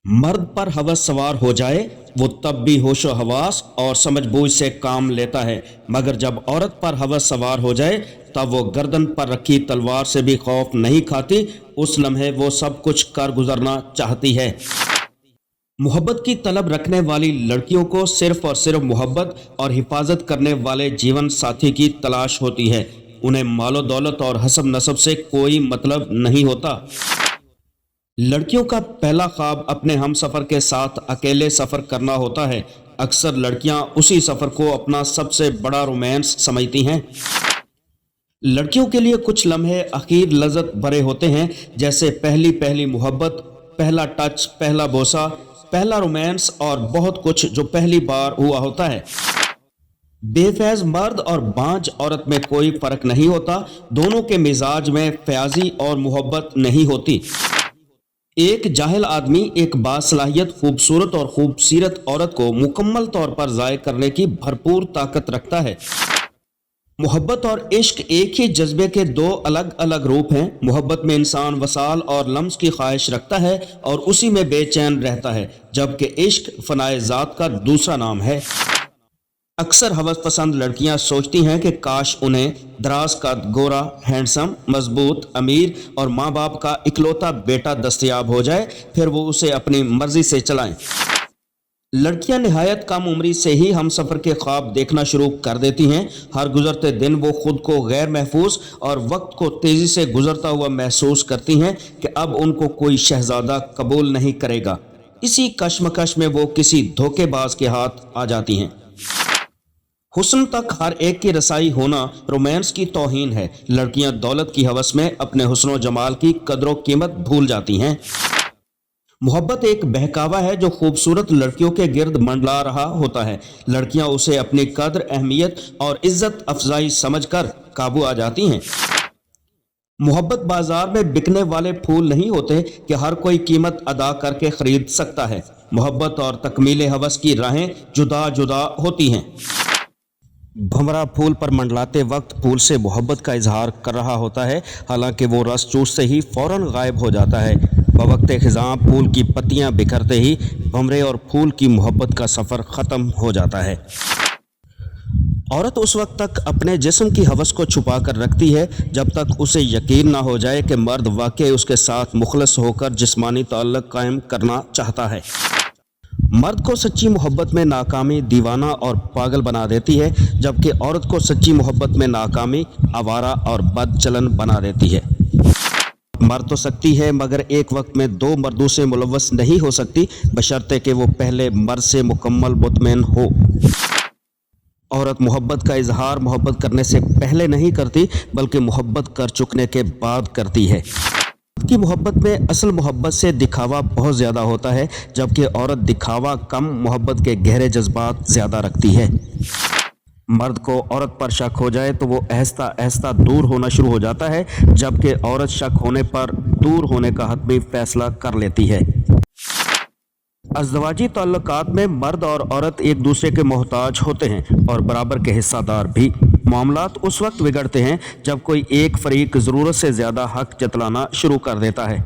मर्द पर हवस सवार हो जाए वो तब भी होशो हवास और समझ बूझ से काम लेता है, मगर जब औरत पर हवस सवार हो जाए तब वो गर्दन पर रखी तलवार से भी खौफ नहीं खाती। उस लम्हे वो सब कुछ कर गुजरना चाहती है। मोहब्बत की तलब रखने वाली लड़कियों को सिर्फ और सिर्फ मोहब्बत और हिफाजत करने वाले जीवन साथी की तलाश होती है। उन्हें मालो दौलत और हसब नसब से कोई मतलब नहीं होता। लड़कियों का पहला ख्वाब अपने हम सफ़र के साथ अकेले सफ़र करना होता है। अक्सर लड़कियां उसी सफ़र को अपना सबसे बड़ा रोमांस समझती हैं। लड़कियों के लिए कुछ लम्हे आखिर लज़्ज़त भरे होते हैं, जैसे पहली पहली मोहब्बत, पहला टच, पहला बोसा, पहला रोमांस और बहुत कुछ जो पहली बार हुआ होता है। बेफैज मर्द और बांझ औरत में कोई फ़र्क नहीं होता। दोनों के मिजाज में फयाजी और मोहब्बत नहीं होती। एक जाहिल आदमी एक बासलाहियत खूबसूरत और खूबसीरत औरत को मुकम्मल तौर पर ज़ाय करने की भरपूर ताकत रखता है। मोहब्बत और इश्क एक ही जज्बे के दो अलग अलग रूप हैं। मोहब्बत में इंसान वसाल और लम्स की ख्वाहिश रखता है और उसी में बेचैन रहता है, जबकि इश्क फनाए ज़ात का दूसरा नाम है। अक्सर हवस पसंद लड़कियां सोचती हैं कि काश उन्हें दराज का गोरा, हैंडसम, मजबूत, अमीर और माँ बाप का इकलौता बेटा दस्तयाब हो जाए, फिर वो उसे अपनी मर्जी से चलाएं। लड़कियां निहायत कम उम्री से ही हम सफ़र के ख्वाब देखना शुरू कर देती हैं। हर गुजरते दिन वो खुद को गैर महफूज और वक्त को तेज़ी से गुजरता हुआ महसूस करती हैं कि अब उनको कोई शहजादा कबूल नहीं करेगा। इसी कश्मकश में वो किसी धोखेबाज के हाथ आ जाती हैं। हुस्न तक हर एक की रसाई होना रोमांस की तौहीन है। लड़कियां दौलत की हवस में अपने हुस्न व जमाल की कदर व कीमत भूल जाती हैं। मोहब्बत एक बहकावा है जो खूबसूरत लड़कियों के गिर्द मंडला रहा होता है। लड़कियां उसे अपनी कद्र, अहमियत और इज्जत अफजाई समझकर काबू आ जाती हैं। मोहब्बत बाजार में बिकने वाले फूल नहीं होते कि हर कोई कीमत अदा करके खरीद सकता है। मोहब्बत और तकमीले हवस की राहें जुदा जुदा होती हैं। भंवरा फूल पर मंडलाते वक्त फूल से मोहब्बत का इजहार कर रहा होता है, हालांकि वो रस चूसते ही फौरन गायब हो जाता है। बवक्ते खिज़ां फूल की पत्तियां बिखरते ही भंवरे और फूल की मोहब्बत का सफ़र ख़त्म हो जाता है। औरत उस वक्त तक अपने जिस्म की हवस को छुपा कर रखती है जब तक उसे यकीन ना हो जाए कि मर्द वाकई उसके साथ मुखलस होकर जिस्मानी ताल्लुक़ कायम करना चाहता है। मर्द को सच्ची मोहब्बत में नाकामी दीवाना और पागल बना देती है, जबकि औरत को सच्ची मोहब्बत में नाकामी आवारा और बदचलन बना देती है। मर तो सकती है मगर एक वक्त में दो मर्दों से मुलव्वस नहीं हो सकती, बशर्ते कि वो पहले मर्द से मुकम्मल मुतमईन हो। औरत मोहब्बत का इजहार मोहब्बत करने से पहले नहीं करती, बल्कि मोहब्बत कर चुकने के बाद करती है। की मोहब्बत में असल मोहब्बत से दिखावा बहुत ज़्यादा होता है, जबकि औरत दिखावा कम, मोहब्बत के गहरे जज्बात ज़्यादा रखती है। मर्द को औरत पर शक हो जाए तो वो आहिस्ता आहिस्ता दूर होना शुरू हो जाता है, जबकि औरत शक होने पर दूर होने का हतमी फैसला कर लेती है। अज़दवाजी ताल्लुकात में मर्द और औरत एक दूसरे के मोहताज होते हैं और बराबर के हिस्सादार भी। मामलात उस वक्त बिगड़ते हैं जब कोई एक फरीक ज़रूरत से ज़्यादा हक जतलाना शुरू कर देता है।